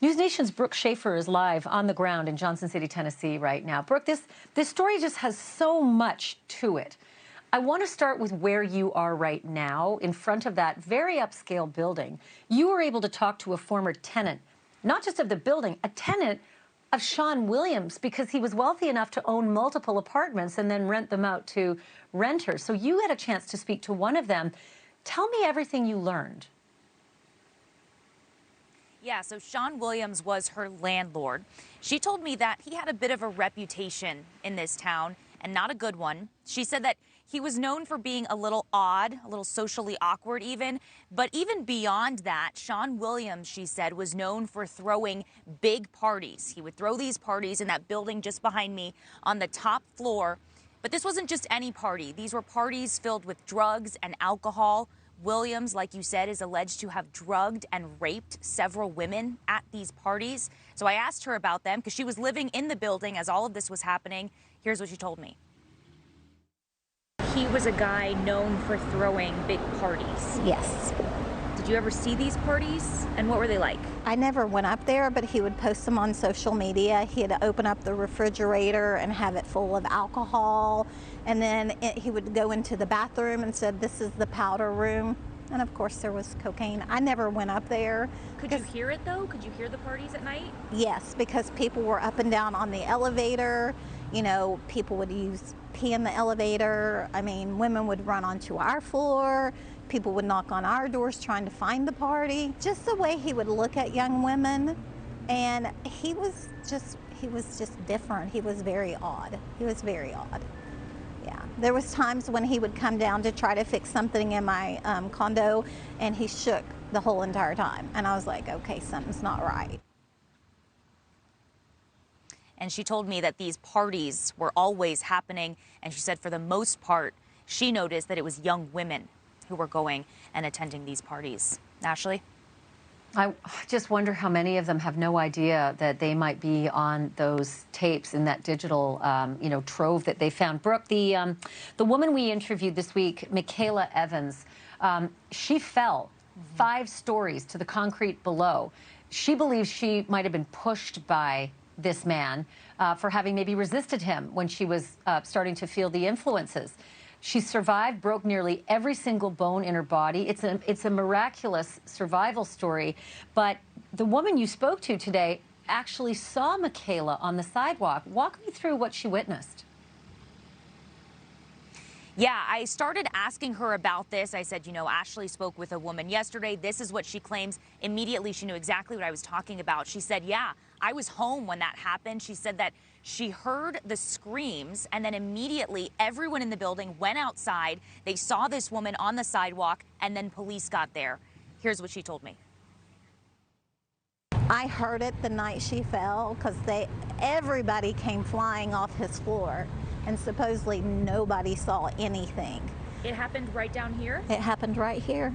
NewsNation's Brooke Shafer is live on the ground in Johnson City, Tennessee right now. Brooke, this story just has so much to it. I want to start with where you are right now in front of that very upscale building. You were able to talk to a former tenant, not just of the building, a tenant of Shawn Williams, because he was wealthy enough to own multiple apartments and then rent them out to renters. So you had a chance to speak to one of them. Tell me everything you learned. Yeah, so Shawn Williams was her landlord. She told me that he had a bit of a reputation in this town, and not a good one. She said that he was known for being a little odd, a little socially awkward even. But even beyond that, Shawn Williams, she said, was known for throwing big parties. He would throw these parties in that building just behind me on the top floor. But this wasn't just any party. These were parties filled with drugs and alcohol. Williams, like you said, is alleged to have drugged and raped several women at these parties. So I asked her about them because she was living in the building as all of this was happening. Here's what she told me. He was a guy known for throwing big parties. Yes. Did you ever see these parties? And what were they like? I never went up there, but he would post them on social media. He'd open up the refrigerator and have it full of alcohol. And then he would go into the bathroom and said, "This is the powder room." And of course there was cocaine. I never went up there. Could you hear it though? Could you hear the parties at night? Yes, because people were up and down on the elevator. You know, people would pee in the elevator. I mean, women would run onto our floor. People would knock on our doors trying to find the party. Just the way he would look at young women. And he was just different. He was very odd. He was very odd. Yeah. There was times when he would come down to try to fix something in my condo, and he shook the whole entire time. And I was like, okay, something's not right. And she told me that these parties were always happening. And she said for the most part, she noticed that it was young women who were going and attending these parties. Ashleigh? I just wonder how many of them have no idea that they might be on those tapes in that digital, trove that they found. Brooke, the woman we interviewed this week, Michaela Evans, she fell 5 stories to the concrete below. She believes she might have been pushed by this man for having maybe resisted him when she was starting to feel the influences. She survived, broke nearly every single bone in her body. It's a miraculous survival story. But the woman you spoke to today actually saw Michaela on the sidewalk. Walk me through what she witnessed. Yeah, I started asking her about this. I said, Ashleigh spoke with a woman yesterday. This is what she claims. Immediately, she knew exactly what I was talking about. She said, yeah, I was home when that happened. She said that she heard the screams, and then immediately everyone in the building went outside. They saw this woman on the sidewalk, and then police got there. Here's what she told me. I heard it the night she fell because everybody came flying off his floor, and supposedly nobody saw anything. It happened right down here? It happened right here.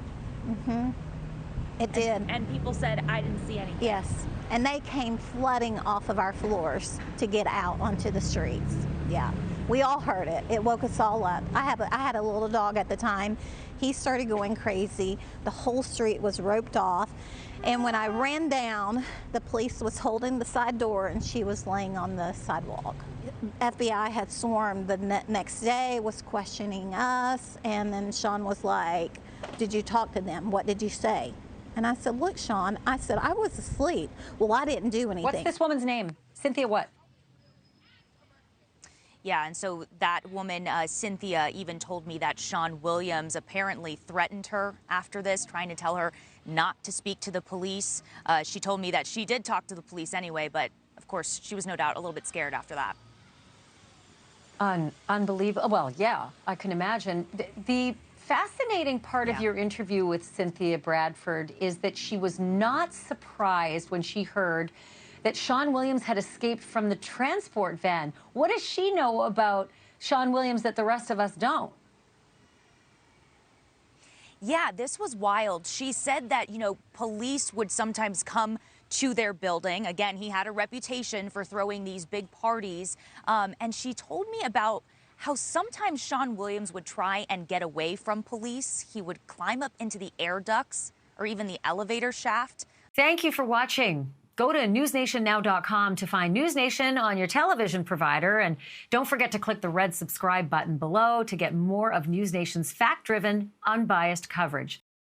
It did. And people said, I didn't see anything. Yes, and they came flooding off of our floors to get out onto the streets. Yeah, we all heard it. It woke us all up. I had a little dog at the time. He started going crazy. The whole street was roped off. And when I ran down, the police was holding the side door and she was laying on the sidewalk. FBI had swarmed the next day, was questioning us, and then Shawn was like, "Did you talk to them? What did you say?" And I said, "Look, Shawn," I said, "I was asleep." "Well, I didn't do anything." What's this woman's name? Cynthia what? Yeah, and so that woman, Cynthia, even told me that Shawn Williams apparently threatened her after this, trying to tell her not to speak to the police. She told me that she did talk to the police anyway, but of course she was no doubt a little bit scared after that. Unbelievable. Well, yeah, I can imagine. The fascinating part of your interview with Cynthia Bradford is that she was not surprised when she heard that Shawn Williams had escaped from the transport van. What does she know about Shawn Williams that the rest of us don't? Yeah, this was wild. She said that, police would sometimes come to their building. Again, he had a reputation for throwing these big parties. And she told me about how sometimes Shawn Williams would try and get away from police. He would climb up into the air ducts or even the elevator shaft. Thank you for watching. Go to newsnationnow.com to find NewsNation on your television provider. And don't forget to click the red subscribe button below to get more of NewsNation's fact-driven, unbiased coverage.